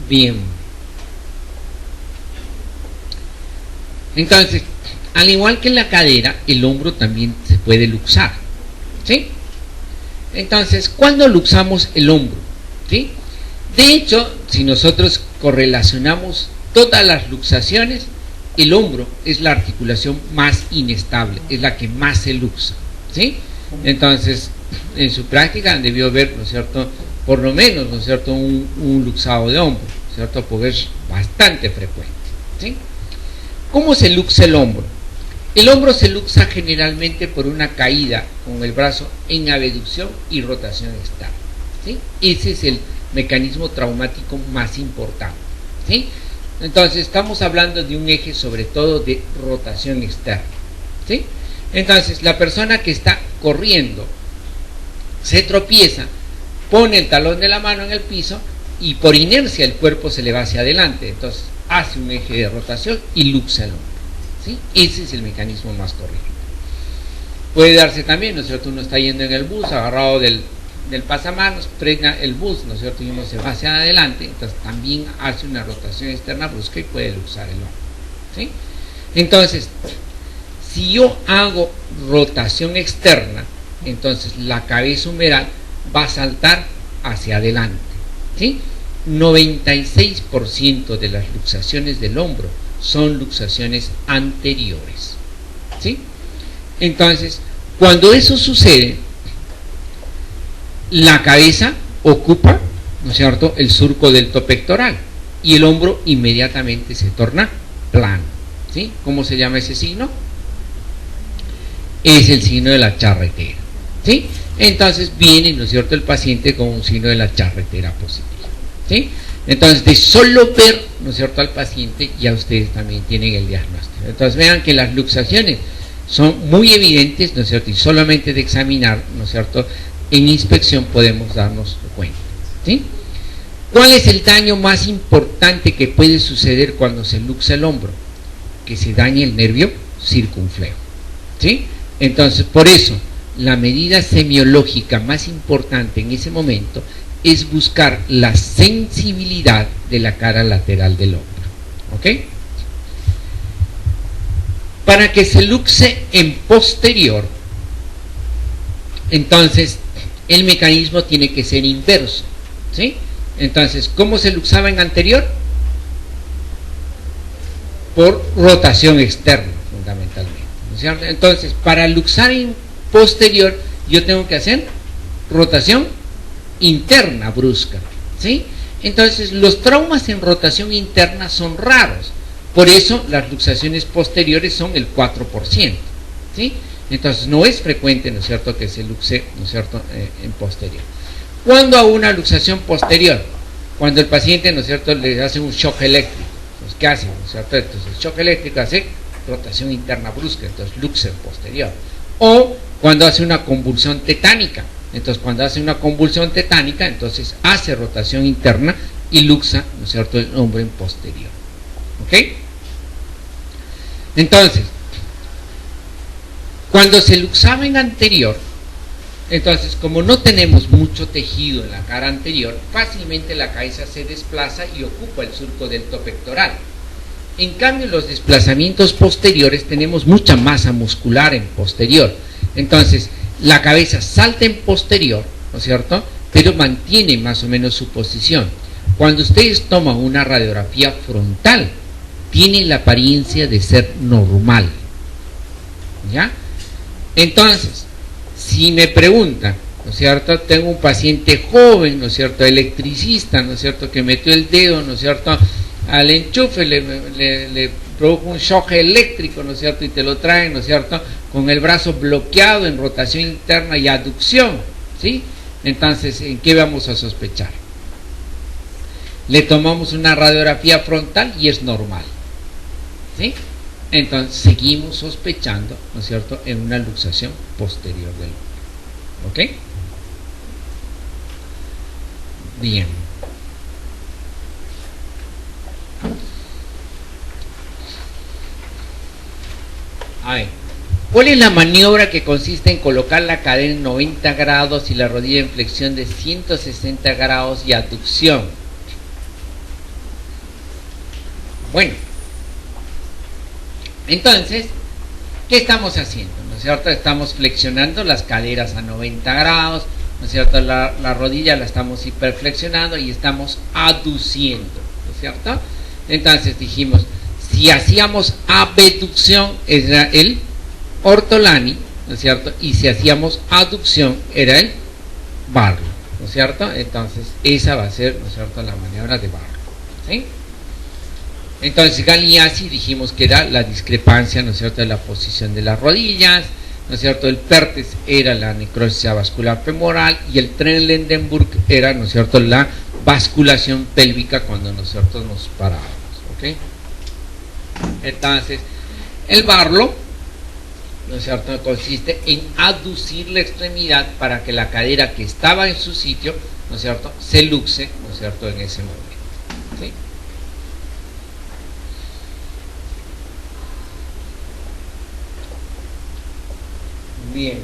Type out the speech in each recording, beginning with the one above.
Bien. Entonces, al igual que en la cadera, el hombro también se puede luxar, ¿sí? Entonces, ¿cuándo luxamos el hombro? ¿Sí? De hecho, si nosotros correlacionamos todas las luxaciones, el hombro es la articulación más inestable, es la que más se luxa, ¿sí? Entonces, en su práctica debió haber, ¿no es cierto?, por lo menos, ¿no es cierto?, un luxado de hombro, ¿no es cierto?, porque es bastante frecuente, ¿sí? ¿Cómo se luxa el hombro? El hombro se luxa generalmente por una caída con el brazo en abducción y rotación externa, ¿sí? Ese es el mecanismo traumático más importante, ¿sí? Entonces estamos hablando de un eje sobre todo de rotación externa, ¿sí? Entonces la persona que está corriendo se tropieza, pone el talón de la mano en el piso y por inercia el cuerpo se le va hacia adelante, entonces hace un eje de rotación y luxa el hombro, ¿sí? Ese es el mecanismo más corriente. Puede darse también, ¿no es cierto?, uno está yendo en el bus agarrado del pasamanos, frena el bus, ¿no es cierto?, y uno se va hacia adelante, entonces también hace una rotación externa brusca y puede luxar el hombro, ¿sí? Entonces, si yo hago rotación externa, entonces la cabeza humeral va a saltar hacia adelante, ¿sí? 96% de las luxaciones del hombro son luxaciones anteriores, ¿sí? Entonces, cuando eso sucede, la cabeza ocupa, ¿no es cierto?, el surco delto pectoral y el hombro inmediatamente se torna plano, ¿sí? ¿Cómo se llama ese signo? Es el signo de la charretera, ¿sí? Entonces viene, ¿no es cierto?, el paciente con un signo de la charretera positiva, ¿sí? Entonces, de solo ver, ¿no es cierto?, al paciente, ya ustedes también tienen el diagnóstico. Entonces vean que las luxaciones son muy evidentes, ¿no es cierto?, y solamente de examinar, ¿no es cierto?, en inspección podemos darnos cuenta, ¿sí? ¿Cuál es el daño más importante que puede suceder cuando se luxa el hombro? Que se dañe el nervio circunflejo, ¿sí? Entonces, por eso, la medida semiológica más importante en ese momento es buscar la sensibilidad de la cara lateral del hombro, ¿ok? Para que se luxe en posterior, entonces el mecanismo tiene que ser inverso, ¿sí? Entonces, ¿cómo se luxaba en anterior? Por rotación externa, fundamentalmente, ¿no es cierto? Entonces, para luxar en posterior, yo tengo que hacer rotación interna brusca, ¿sí? Entonces, los traumas en rotación interna son raros, por eso las luxaciones posteriores son el 4%, ¿sí? Entonces, no es frecuente, ¿no es cierto?, que se luxe, ¿no es cierto?, en posterior. ¿Cuándo hago una luxación posterior? Cuando el paciente, ¿no es cierto?, le hace un shock eléctrico. Entonces, ¿qué hace?, ¿no es cierto? Entonces, el shock eléctrico hace rotación interna brusca, entonces luxa en posterior. O cuando hace una convulsión tetánica. Entonces, cuando hace una convulsión tetánica, entonces hace rotación interna y luxa, ¿no es cierto?, el hombro en posterior. ¿Ok? Entonces, cuando se luxaba en anterior, entonces, como no tenemos mucho tejido en la cara anterior, fácilmente la cabeza se desplaza y ocupa el surco delto pectoral. En cambio, los desplazamientos posteriores tenemos mucha masa muscular en posterior. Entonces, la cabeza salta en posterior, ¿no es cierto?, pero mantiene más o menos su posición. Cuando ustedes toman una radiografía frontal, tiene la apariencia de ser normal, ¿ya? Entonces, si me preguntan, ¿no es cierto?, tengo un paciente joven, ¿no es cierto?, electricista, ¿no es cierto?, que metió el dedo, ¿no es cierto?, al enchufe, le provoca un shock eléctrico, ¿no es cierto?, y te lo traen, ¿no es cierto?, con el brazo bloqueado en rotación interna y aducción, ¿sí? Entonces, ¿en qué vamos a sospechar? Le tomamos una radiografía frontal y es normal, ¿sí? Entonces seguimos sospechando, ¿no es cierto?, en una luxación posterior del hombro. ¿Ok? Bien. A ver, ¿cuál es la maniobra que consiste en colocar la cadera en 90 grados y la rodilla en flexión de 160 grados y aducción? Bueno, entonces, ¿qué estamos haciendo? ¿No es cierto? Estamos flexionando las caderas a 90 grados, ¿no es cierto? La rodilla la estamos hiperflexionando y estamos aduciendo, ¿no es cierto? Entonces dijimos, si hacíamos abducción era el ortolani, ¿no es cierto? Y si hacíamos aducción era el Barlow, ¿no es cierto? Entonces esa va a ser, ¿no es cierto?, la maniobra de Barlow, ¿sí? Entonces Galeazzi dijimos que era la discrepancia, ¿no es cierto?, de la posición de las rodillas, ¿no es cierto? El Perthes era la necrosis vascular femoral y el Trendelenburg era, ¿no es cierto?, la basculación pélvica cuando nosotros nos parábamos, ¿ok? Entonces, el Barlow, ¿no es cierto?, consiste en aducir la extremidad para que la cadera que estaba en su sitio, ¿no es cierto?, se luxe, ¿no es cierto?, en ese momento, ¿sí? Bien.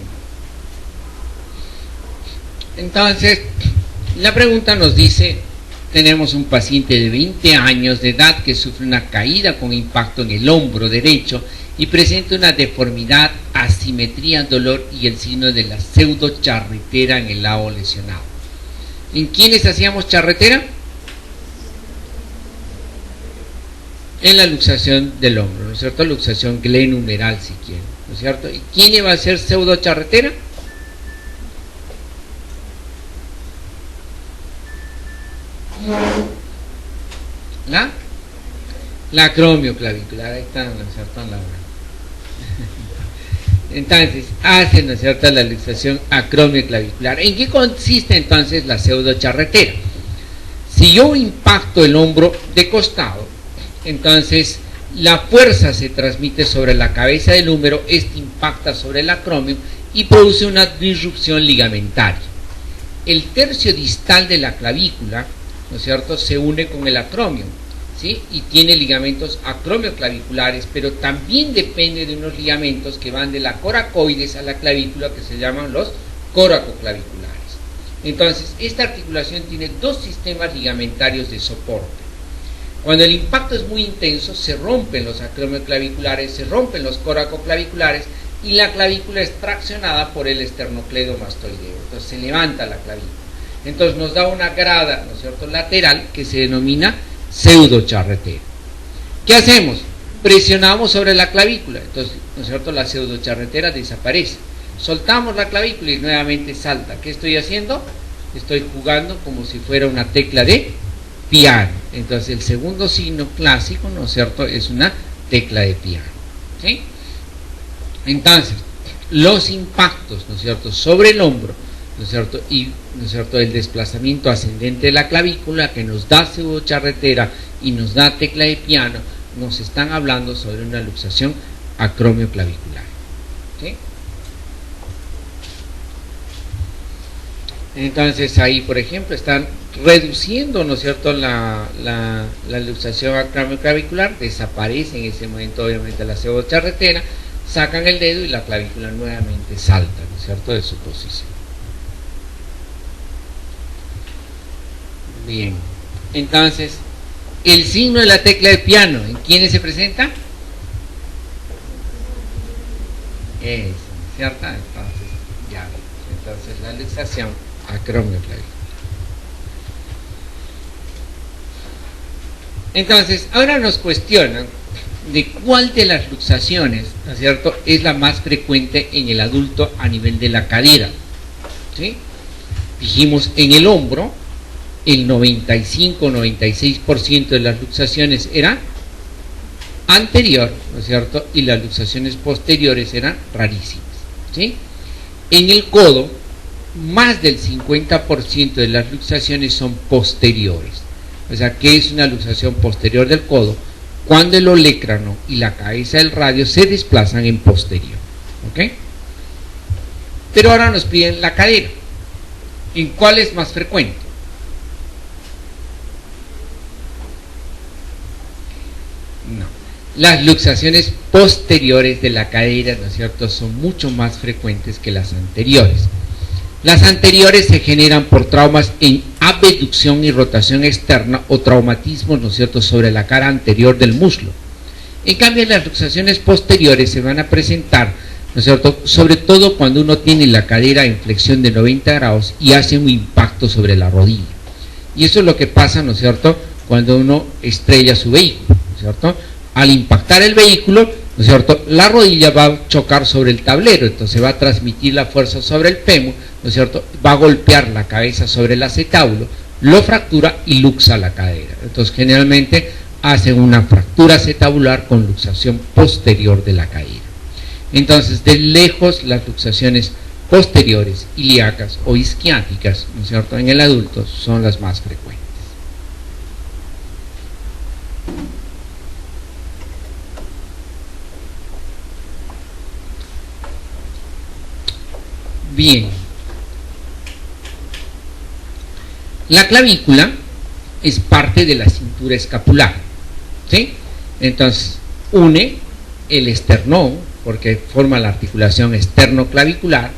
Entonces, la pregunta nos dice, tenemos un paciente de 20 años de edad que sufre una caída con impacto en el hombro derecho y presenta una deformidad, asimetría, dolor y el signo de la pseudocharretera en el lado lesionado. ¿En quiénes hacíamos charretera? En la luxación del hombro, ¿no es cierto? Luxación glenumeral, si quieren, ¿no es cierto? ¿Y quién iba a ser pseudocharretera? La acromioclavicular, ahí está, ¿no es cierto?, Laura. Entonces, hace, ¿no es cierto?, la luxación acromioclavicular. ¿En qué consiste entonces la pseudocharretera? Si yo impacto el hombro de costado, entonces la fuerza se transmite sobre la cabeza del húmero, este impacta sobre el acromio y produce una disrupción ligamentaria. El tercio distal de la clavícula, ¿no es cierto?, se une con el acromio, ¿sí?, y tiene ligamentos acromioclaviculares, pero también depende de unos ligamentos que van de la coracoides a la clavícula, que se llaman los coracoclaviculares. Entonces, esta articulación tiene dos sistemas ligamentarios de soporte. Cuando el impacto es muy intenso, se rompen los acromioclaviculares, se rompen los coracoclaviculares y la clavícula es traccionada por el esternocleidomastoideo. Entonces se levanta la clavícula. Entonces nos da una grada, ¿no es cierto?, lateral que se denomina pseudocharretera. ¿Qué hacemos? Presionamos sobre la clavícula. Entonces, ¿no es cierto?, la pseudocharretera desaparece. Soltamos la clavícula y nuevamente salta. ¿Qué estoy haciendo? Estoy jugando como si fuera una tecla de piano. Entonces el segundo signo clásico, ¿no es cierto?, es una tecla de piano, ¿sí? Entonces, los impactos, ¿no es cierto?, sobre el hombro, ¿no es cierto?, y, ¿no es cierto?, el desplazamiento ascendente de la clavícula que nos da pseudocharretera y nos da tecla de piano, nos están hablando sobre una luxación acromioclavicular, ¿sí? Entonces ahí, por ejemplo, están reduciendo, ¿no es cierto?, la luxación acromioclavicular, desaparece en ese momento obviamente la pseudocharretera, sacan el dedo y la clavícula nuevamente salta, ¿no es cierto?, de su posición. Bien, entonces, el signo de la tecla de piano, ¿en quiénes se presenta? Eso, ¿cierto? Entonces, ya, entonces la luxación acromioclavicular. Entonces, ahora nos cuestionan de cuál de las luxaciones, ¿no es cierto?, es la más frecuente en el adulto a nivel de la cadera, ¿sí? Dijimos en el hombro, el 95-96% de las luxaciones eran anterior, ¿no es cierto?, y las luxaciones posteriores eran rarísimas, ¿sí? En el codo, más del 50% de las luxaciones son posteriores. O sea, ¿qué es una luxación posterior del codo? Cuando el olecrano y la cabeza del radio se desplazan en posterior, ¿ok? Pero ahora nos piden la cadera. ¿En cuál es más frecuente? No. Las luxaciones posteriores de la cadera, ¿no es cierto?, son mucho más frecuentes que las anteriores. Las anteriores se generan por traumas en abducción y rotación externa o traumatismos, ¿no es cierto?, sobre la cara anterior del muslo. En cambio, las luxaciones posteriores se van a presentar, ¿no es cierto?, sobre todo cuando uno tiene la cadera en flexión de 90 grados y hace un impacto sobre la rodilla. Y eso es lo que pasa, ¿no es cierto?, cuando uno estrella su vehículo, ¿no es cierto? Al impactar el vehículo, ¿no es cierto?, la rodilla va a chocar sobre el tablero, entonces va a transmitir la fuerza sobre el fémur, ¿no es cierto?, va a golpear la cabeza sobre el acetábulo, lo fractura y luxa la cadera. Entonces generalmente hacen una fractura acetabular con luxación posterior de la cadera. Entonces, de lejos, las luxaciones posteriores, ilíacas o isquiáticas, ¿no es cierto?, en el adulto son las más frecuentes. Bien, la clavícula es parte de la cintura escapular, ¿sí? Entonces une el esternón, porque forma la articulación esternoclavicular,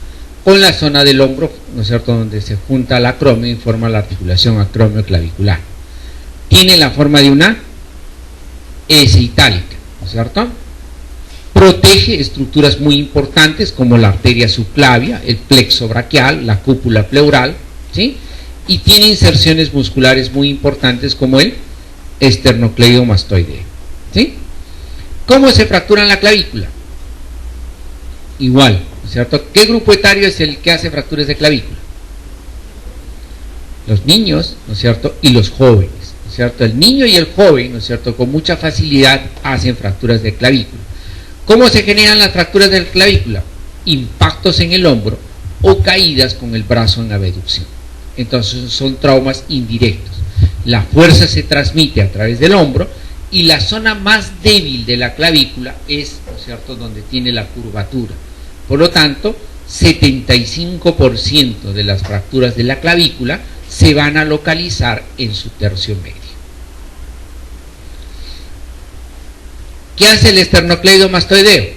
con la zona del hombro, ¿no es cierto?, donde se junta el acromio y forma la articulación acromioclavicular. Tiene la forma de una S itálica, ¿no es cierto? Protege estructuras muy importantes como la arteria subclavia, el plexo braquial, la cúpula pleural, ¿sí? Y tiene inserciones musculares muy importantes como el esternocleidomastoideo, ¿sí? ¿Cómo se fractura la clavícula? Igual, ¿no es cierto? ¿Qué grupo etario es el que hace fracturas de clavícula? Los niños, ¿no es cierto?, y los jóvenes, ¿no es cierto? El niño y el joven, ¿no es cierto?, con mucha facilidad hacen fracturas de clavícula. ¿Cómo se generan las fracturas de clavícula? Impactos en el hombro o caídas con el brazo en abducción. Entonces son traumas indirectos. La fuerza se transmite a través del hombro y la zona más débil de la clavícula es, ¿no es cierto?, donde tiene la curvatura. Por lo tanto, 75% de las fracturas de la clavícula se van a localizar en su tercio medio. ¿Qué hace el esternocleidomastoideo?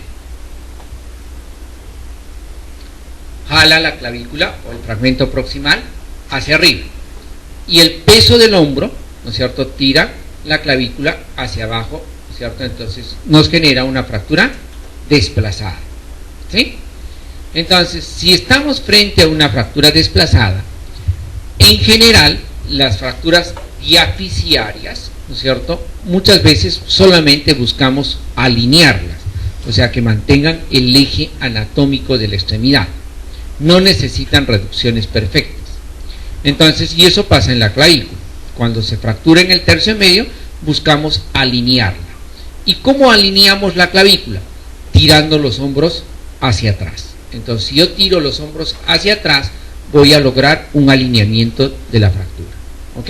Jala la clavícula o el fragmento proximal hacia arriba y el peso del hombro, ¿no es cierto?, tira la clavícula hacia abajo, ¿no es cierto? Entonces nos genera una fractura desplazada, ¿sí? Entonces, si estamos frente a una fractura desplazada, en general las fracturas diafisiarias, ¿no es cierto?, muchas veces solamente buscamos alinearlas, o sea, que mantengan el eje anatómico de la extremidad. No necesitan reducciones perfectas. Entonces, y eso pasa en la clavícula. Cuando se fractura en el tercio medio, buscamos alinearla. ¿Y cómo alineamos la clavícula? Tirando los hombros hacia atrás. Entonces, si yo tiro los hombros hacia atrás, voy a lograr un alineamiento de la fractura. ¿Ok?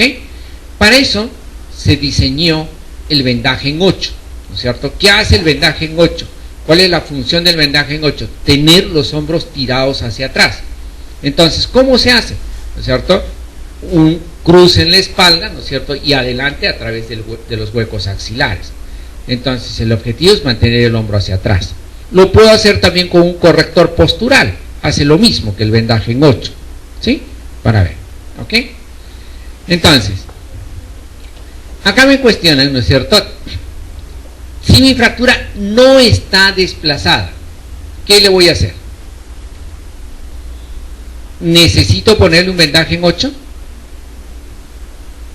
Para eso se diseñó el vendaje en 8, ¿no es cierto? ¿Qué hace el vendaje en 8? ¿Cuál es la función del vendaje en 8? Tener los hombros tirados hacia atrás. Entonces, ¿cómo se hace? ¿No es cierto? Un cruce en la espalda, ¿no es cierto?, y adelante a través de los huecos axilares. Entonces, el objetivo es mantener el hombro hacia atrás. Lo puedo hacer también con un corrector postural. Hace lo mismo que el vendaje en 8, ¿sí? Para ver, ¿ok? Entonces, acá me cuestionan, ¿no es cierto?, si mi fractura no está desplazada, ¿qué le voy a hacer? ¿Necesito ponerle un vendaje en 8?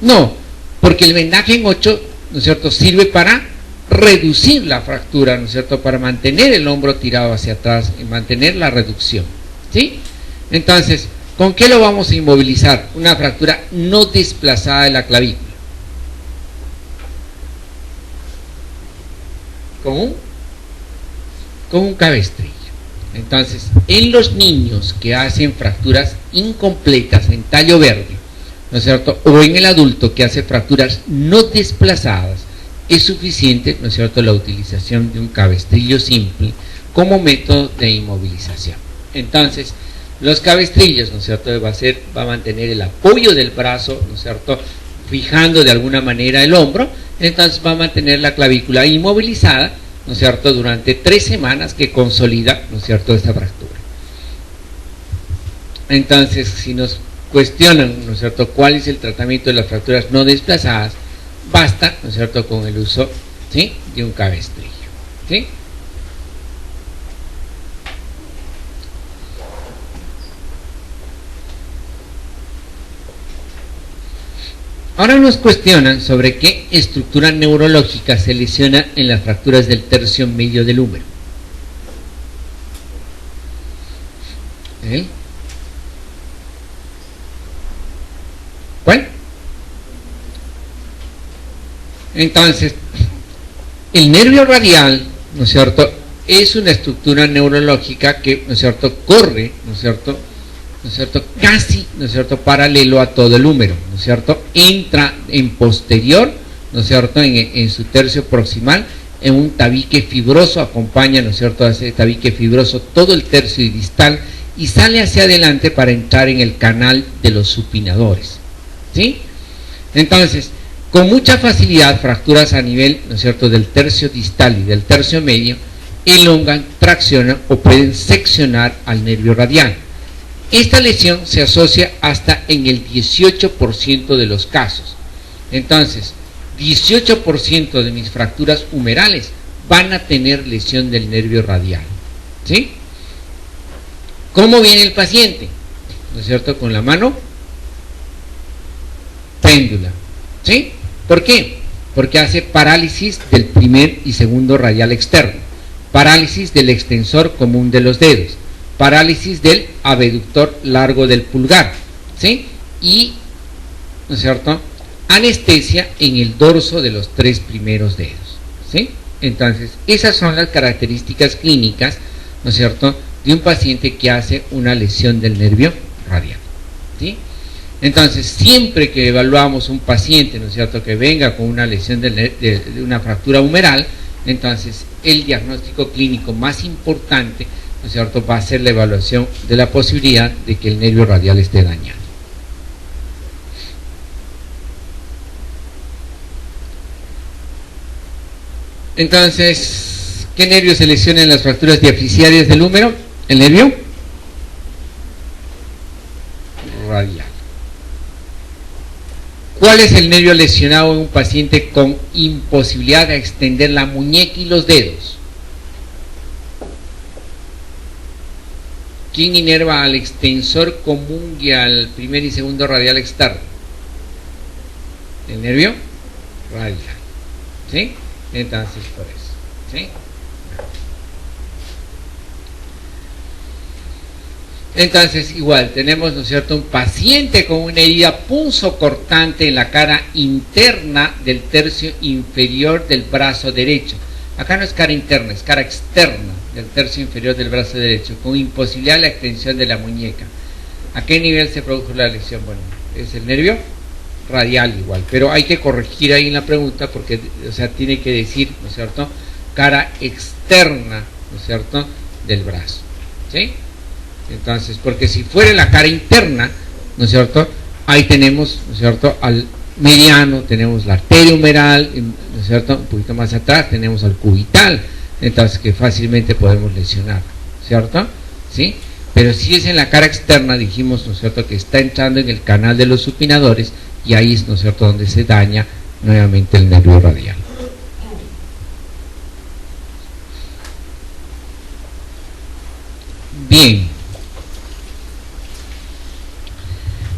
No, porque el vendaje en 8, ¿no es cierto?, sirve para reducir la fractura, ¿no es cierto?, para mantener el hombro tirado hacia atrás y mantener la reducción, ¿sí? Entonces, ¿con qué lo vamos a inmovilizar? Una fractura no desplazada de la clavícula. Con un cabestrillo. Entonces, en los niños que hacen fracturas incompletas en tallo verde, ¿no es cierto?, o en el adulto que hace fracturas no desplazadas, es suficiente, ¿no es cierto?, la utilización de un cabestrillo simple como método de inmovilización. Entonces, los cabestrillos, ¿no es cierto?, va a mantener el apoyo del brazo, ¿no es cierto?, fijando de alguna manera el hombro. Entonces va a mantener la clavícula inmovilizada, ¿no es cierto?, durante 3 semanas, que consolida, ¿no es cierto?, esta fractura. Entonces, si nos cuestionan, ¿no es cierto?, cuál es el tratamiento de las fracturas no desplazadas, basta, ¿no es cierto?, con el uso, ¿sí?, de un cabestrillo, ¿sí? Ahora nos cuestionan sobre qué estructura neurológica se lesiona en las fracturas del tercio medio del húmero. ¿Cuál? Entonces, el nervio radial, ¿no es cierto?, es una estructura neurológica que, ¿no es cierto?, corre, ¿no es cierto?, casi, ¿no es cierto?, paralelo a todo el húmero, ¿no es cierto?, entra en posterior, ¿no es cierto?, en su tercio proximal, en un tabique fibroso, acompaña, ¿no es cierto?, a ese tabique fibroso todo el tercio distal y sale hacia adelante para entrar en el canal de los supinadores, ¿sí? Entonces, con mucha facilidad, fracturas a nivel, ¿no es cierto?, del tercio distal y del tercio medio elongan, traccionan o pueden seccionar al nervio radial. Esta lesión se asocia hasta en el 18% de los casos. Entonces, 18% de mis fracturas humerales van a tener lesión del nervio radial, ¿sí? ¿Cómo viene el paciente? ¿No es cierto? Con la mano péndula, ¿sí? ¿Por qué? Porque hace parálisis del primer y segundo radial externo, parálisis del extensor común de los dedos, parálisis del abductor largo del pulgar, ¿sí? Y, ¿no es cierto?, anestesia en el dorso de los 3 primeros dedos, ¿sí? Entonces, esas son las características clínicas, ¿no es cierto?, de un paciente que hace una lesión del nervio radial, ¿sí? Entonces, siempre que evaluamos un paciente, ¿no es cierto?, que venga con una lesión de una fractura humeral, entonces el diagnóstico clínico más importante, ¿no es cierto?, va a ser la evaluación de la posibilidad de que el nervio radial esté dañado. Entonces, ¿qué nervio se lesiona en las fracturas diaphragmáticas del húmero? El nervio radial. ¿Cuál es el nervio lesionado en un paciente con imposibilidad de extender la muñeca y los dedos? ¿Quién inerva al extensor común y al primer y segundo radial externo? El nervio radial, ¿sí? Entonces, por eso, ¿sí? Entonces, igual, tenemos, ¿no es cierto?, un paciente con una herida punzocortante en la cara interna del tercio inferior del brazo derecho. Acá no es cara interna, es cara externa del tercio inferior del brazo derecho, con imposibilidad de la extensión de la muñeca. ¿A qué nivel se produjo la lesión? Bueno, es el nervio radial igual, pero hay que corregir ahí en la pregunta porque, o sea, tiene que decir, ¿no es cierto?, cara externa, ¿no es cierto?, del brazo, ¿sí? Entonces, porque si fuera la cara interna, ¿no es cierto?, ahí tenemos, ¿no es cierto?, al mediano, tenemos la arteria humeral, ¿no es cierto?, un poquito más atrás tenemos al cubital, entonces que fácilmente podemos lesionar, ¿cierto?, ¿sí? Pero si es en la cara externa, dijimos, ¿no es cierto?, que está entrando en el canal de los supinadores y ahí es, ¿no es cierto?, donde se daña nuevamente el nervio radial. Bien.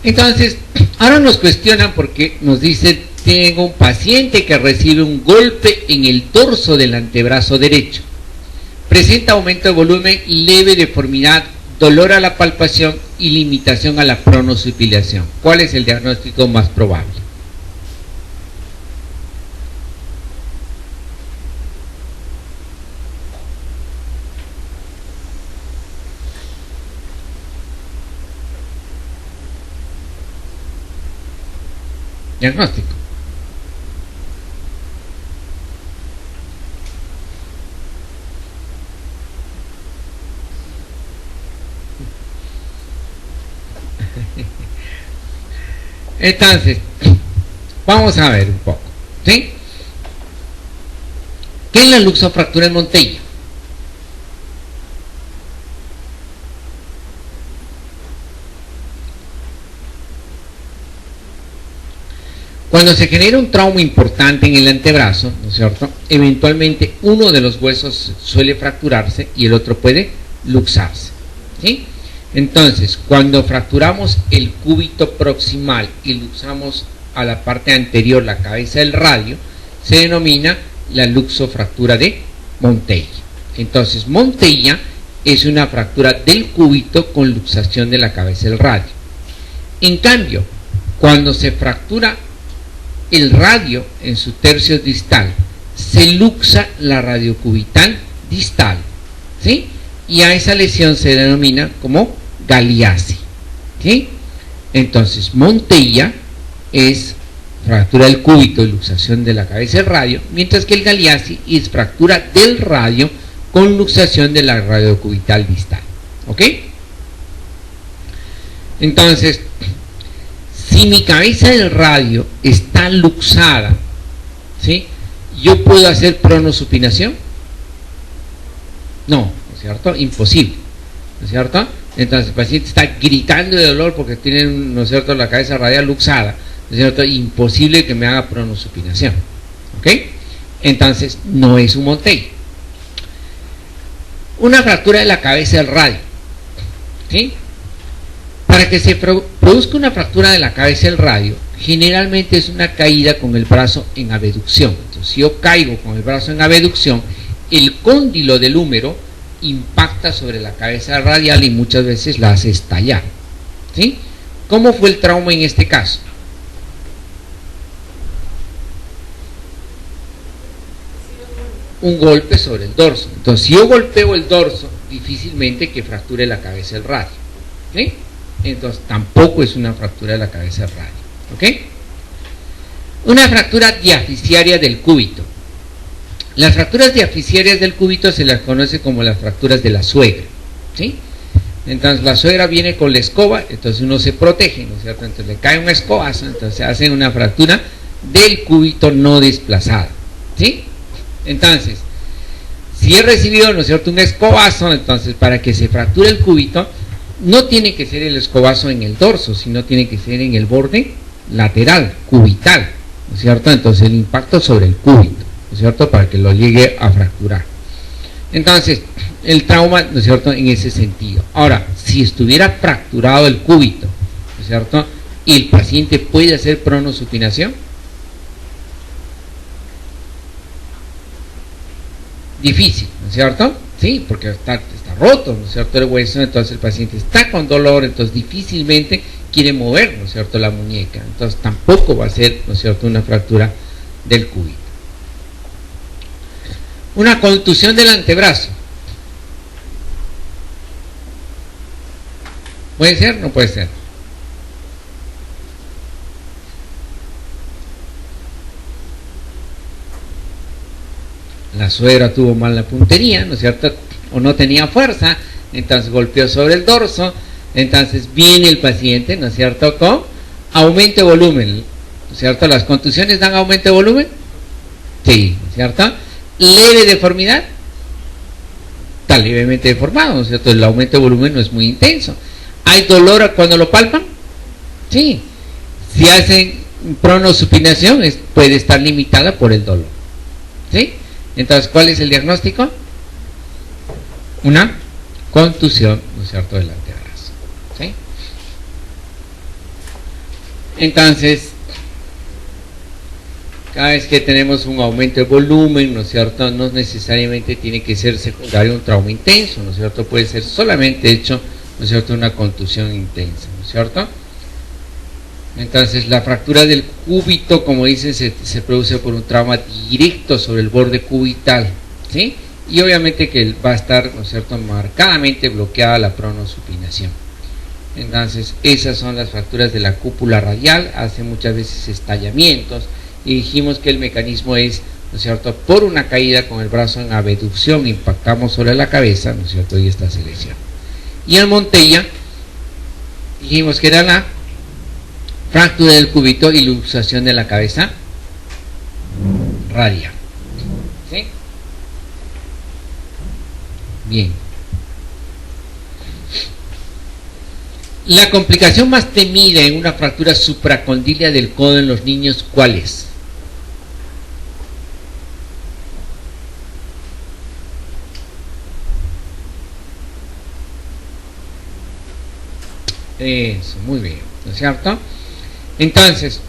Entonces, ahora nos cuestionan porque nos dicen, tengo un paciente que recibe un golpe en el dorso del antebrazo derecho. Presenta aumento de volumen, leve deformidad, dolor a la palpación y limitación a la pronosupilación. ¿Cuál es el diagnóstico más probable? Diagnóstico. Entonces, vamos a ver un poco, ¿sí? ¿Qué es la luxofractura en Montello? Cuando se genera un trauma importante en el antebrazo, ¿no es cierto?, eventualmente uno de los huesos suele fracturarse y el otro puede luxarse, ¿sí? Entonces, cuando fracturamos el cúbito proximal y luxamos a la parte anterior, la cabeza del radio, se denomina la luxofractura de Montella. Entonces, Montella es una fractura del cúbito con luxación de la cabeza del radio. En cambio, cuando se fractura el radio en su tercio distal, se luxa la radiocubital distal, ¿sí? Y a esa lesión se denomina como Galeazzi, ¿sí? Entonces, Montella es fractura del cúbito y luxación de la cabeza del radio, mientras que el Galeazzi es fractura del radio con luxación de la radiocubital distal, ¿ok? Entonces, si mi cabeza del radio está luxada, ¿sí?, ¿yo puedo hacer pronosupinación? No, ¿no es cierto? Imposible, ¿no es cierto? Entonces el paciente está gritando de dolor porque tiene, ¿no es cierto?, la cabeza radial luxada, ¿no es cierto? Imposible que me haga pronosupinación, ¿ok? Entonces no es un Montella. Una fractura de la cabeza del radio, ¿sí? Para que se produzca una fractura de la cabeza del radio, generalmente es una caída con el brazo en abducción. Entonces, si yo caigo con el brazo en abducción, el cóndilo del húmero impacta sobre la cabeza radial y muchas veces la hace estallar, ¿sí? ¿Cómo fue el trauma en este caso? Un golpe sobre el dorso. Entonces, si yo golpeo el dorso, difícilmente que fracture la cabeza del radio, ¿sí? Entonces tampoco es una fractura de la cabeza del radio, ¿ok? Una fractura diafisiaria del cúbito. Las fracturas diafisiarias del cúbito se las conoce como las fracturas de la suegra, ¿sí? Entonces la suegra viene con la escoba, entonces uno se protege, ¿no es cierto? Entonces le cae un escobazo, entonces hacen una fractura del cúbito no desplazada, ¿sí? Entonces, si he recibido, ¿no es cierto?, un escobazo, entonces para que se fracture el cúbito, no tiene que ser el escobazo en el dorso, sino tiene que ser en el borde lateral, cubital, ¿no es cierto? Entonces el impacto sobre el cúbito, ¿no es cierto?, para que lo llegue a fracturar. Entonces, el trauma, ¿no es cierto?, en ese sentido. Ahora, si estuviera fracturado el cúbito, ¿no es cierto?, y el paciente puede hacer pronosupinación, difícil, ¿no es cierto? Sí, porque está roto, ¿no es cierto?, el hueso, entonces el paciente está con dolor, entonces difícilmente quiere mover, ¿no es cierto?, la muñeca, entonces tampoco va a ser, ¿no es cierto?, una fractura del cúbito. Una contusión del antebrazo. ¿Puede ser? No puede ser. La suegra tuvo mal la puntería, ¿no es cierto?, o no tenía fuerza, entonces golpeó sobre el dorso, entonces viene el paciente, ¿no es cierto?, con aumento de volumen, ¿no es cierto? ¿Las contusiones dan aumento de volumen? Sí, ¿no es cierto? Leve deformidad, está levemente deformado, ¿no es cierto? El aumento de volumen no es muy intenso. ¿Hay dolor cuando lo palpan? Sí. Si hacen pronosupinación, puede estar limitada por el dolor, ¿sí? Entonces, ¿cuál es el diagnóstico? Una contusión, ¿no es cierto?, del antebrazo, ¿sí? Entonces, cada vez que tenemos un aumento de volumen, ¿no es cierto?, no necesariamente tiene que ser secundario a un trauma intenso, ¿no es cierto?, puede ser solamente hecho, ¿no es cierto?, una contusión intensa, ¿no es cierto? Entonces, la fractura del cúbito, como dicen, se produce por un trauma directo sobre el borde cubital, ¿sí? Y obviamente que va a estar, ¿no es cierto?, marcadamente bloqueada la pronosupinación. Entonces, esas son las fracturas de la cúpula radial, hace muchas veces estallamientos, y dijimos que el mecanismo es, ¿no es cierto?, por una caída con el brazo en abducción, impactamos sobre la cabeza, ¿no es cierto?, y esta se lesiona. Y en Montella, dijimos que era la fractura del cúbito y luxación de la cabeza radial, ¿sí? Bien. La complicación más temida en una fractura supracondílea del codo en los niños, ¿cuál es? Eso, muy bien, ¿no es cierto? Entonces,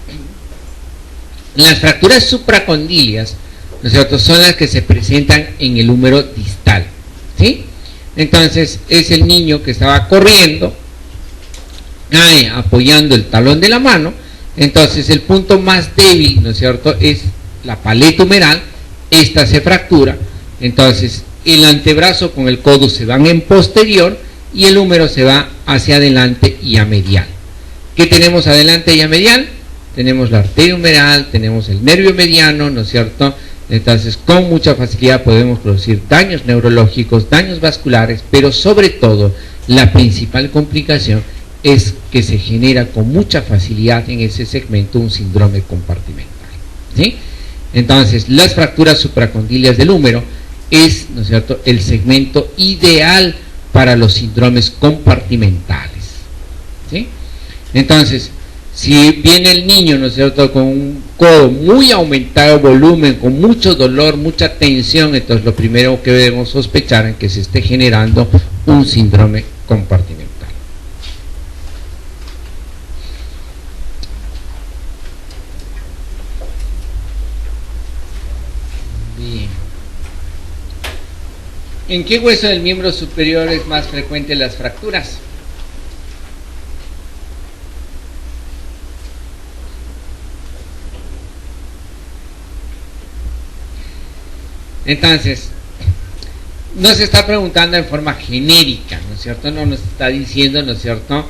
las fracturas supracondíleas, ¿no es cierto?, son las que se presentan en el húmero distal, ¿sí? Entonces, es el niño que estaba corriendo, cae apoyando el talón de la mano, entonces el punto más débil, ¿no es cierto?, es la paleta humeral, esta se fractura, entonces el antebrazo con el codo se van en posterior y el húmero se va hacia adelante y a medial. ¿Qué tenemos adelante y a medial? Tenemos la arteria humeral, tenemos el nervio mediano, ¿no es cierto? Entonces, con mucha facilidad podemos producir daños neurológicos, daños vasculares, pero sobre todo, la principal complicación es que se genera con mucha facilidad en ese segmento un síndrome compartimental, ¿sí? Entonces, las fracturas supracondíleas del húmero es, ¿no es cierto?, el segmento ideal para los síndromes compartimentales, ¿sí? Entonces, si viene el niño, ¿no es cierto?, con un codo muy aumentado de volumen, con mucho dolor, mucha tensión, entonces lo primero que debemos sospechar es que se esté generando un síndrome compartimental. Bien. ¿En qué hueso del miembro superior es más frecuente las fracturas? Entonces, no se está preguntando en forma genérica, ¿no es cierto? No nos está diciendo, ¿no es cierto?,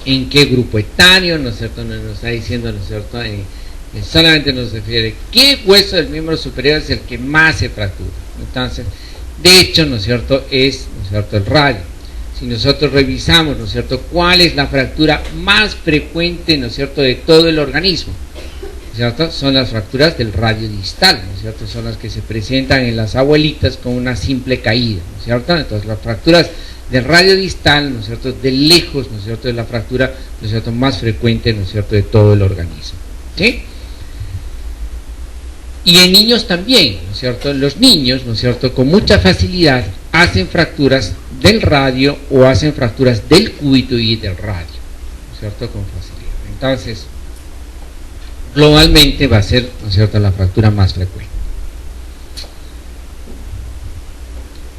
en qué grupo etario, ¿no es cierto? No nos está diciendo, ¿no es cierto?, solamente nos refiere qué hueso del miembro superior es el que más se fractura. Entonces, de hecho, ¿no es cierto?, es, ¿no es cierto?, el radio. Si nosotros revisamos, ¿no es cierto?, cuál es la fractura más frecuente, ¿no es cierto?, de todo el organismo, ¿cierto?, son las fracturas del radio distal, ¿no es cierto?, son las que se presentan en las abuelitas con una simple caída, ¿no es cierto? Entonces las fracturas del radio distal, ¿no es cierto?, de lejos, ¿no es cierto?, es la fractura, ¿no es cierto?, más frecuente, ¿no es cierto?, de todo el organismo, ¿sí? Y en niños también, ¿no es cierto?, los niños, ¿no es cierto?, con mucha facilidad hacen fracturas del radio o hacen fracturas del cúbito y del radio, ¿no es cierto?, con facilidad. Entonces, globalmente va a ser, ¿no es cierto?, la fractura más frecuente.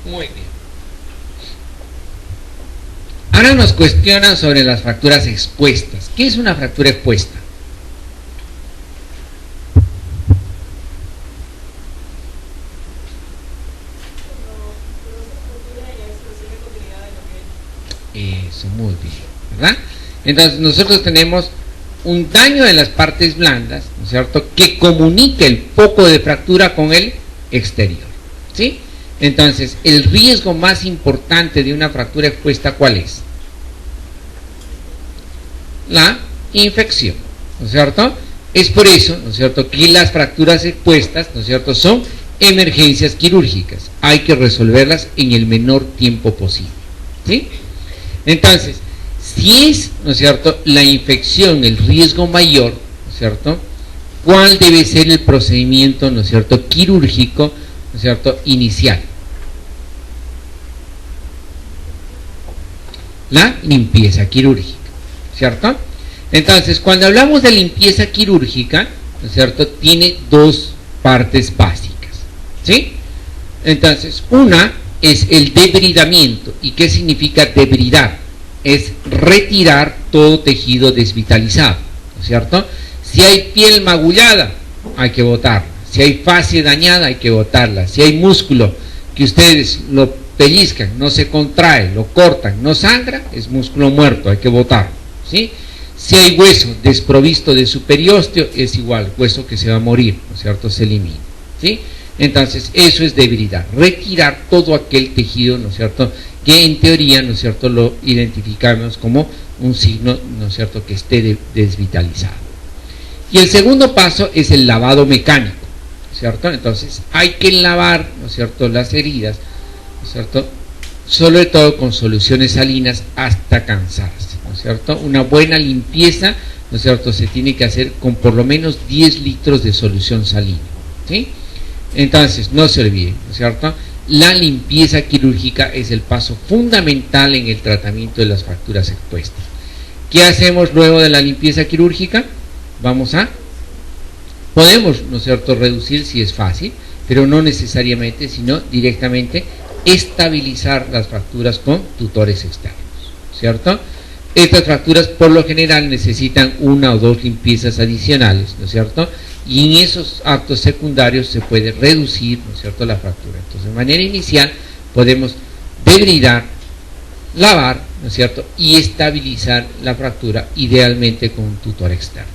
Muy bien. Ahora nos cuestionan sobre las fracturas expuestas. ¿Qué es una fractura expuesta? Eso, muy bien, ¿verdad? Entonces nosotros tenemos un daño de las partes blandas, ¿no es cierto?, que comunica el foco de fractura con el exterior, ¿sí? Entonces, el riesgo más importante de una fractura expuesta, ¿cuál es? La infección, ¿no es cierto? Es por eso, ¿no es cierto?, que las fracturas expuestas, ¿no es cierto?, son emergencias quirúrgicas. Hay que resolverlas en el menor tiempo posible, ¿sí? Entonces, si es, ¿no es cierto?, la infección el riesgo mayor, ¿no es cierto?, ¿cuál debe ser el procedimiento, ¿no es cierto?, quirúrgico, ¿no es cierto?, inicial? La limpieza quirúrgica, ¿cierto? Entonces, cuando hablamos de limpieza quirúrgica, ¿no es cierto?, tiene dos partes básicas, ¿sí? Entonces, una es el debridamiento. ¿Y qué significa debridar? Es retirar todo tejido desvitalizado, ¿no es cierto? Si hay piel magullada, hay que botarla. Si hay fascia dañada, hay que botarla. Si hay músculo que ustedes lo pellizcan, no se contrae, lo cortan, no sangra, es músculo muerto, hay que botarlo, ¿sí? Si hay hueso desprovisto de su periósteo, es igual, hueso que se va a morir, ¿no es cierto?, se elimina, ¿sí? Entonces, eso es debridar, retirar todo aquel tejido, ¿no es cierto?, que en teoría, ¿no es cierto?, lo identificamos como un signo, ¿no es cierto?, que esté desvitalizado. Y el segundo paso es el lavado mecánico, ¿cierto? Entonces, hay que lavar, ¿no es cierto?, las heridas, ¿no es cierto?, sobre todo con soluciones salinas hasta cansarse, ¿no es cierto? Una buena limpieza, ¿no es cierto?, se tiene que hacer con por lo menos 10 litros de solución salina, ¿sí? Entonces, no se olviden, ¿no es cierto? La limpieza quirúrgica es el paso fundamental en el tratamiento de las fracturas expuestas. ¿Qué hacemos luego de la limpieza quirúrgica? Podemos, ¿no es cierto?, reducir si es fácil, pero no necesariamente, sino directamente estabilizar las fracturas con tutores externos, ¿cierto? Estas fracturas por lo general necesitan 1 o 2 limpiezas adicionales, ¿no es cierto? Y en esos actos secundarios se puede reducir, ¿no es cierto?, la fractura. Entonces, de manera inicial podemos debridar, lavar, ¿no es cierto?, y estabilizar la fractura, idealmente con un tutor externo.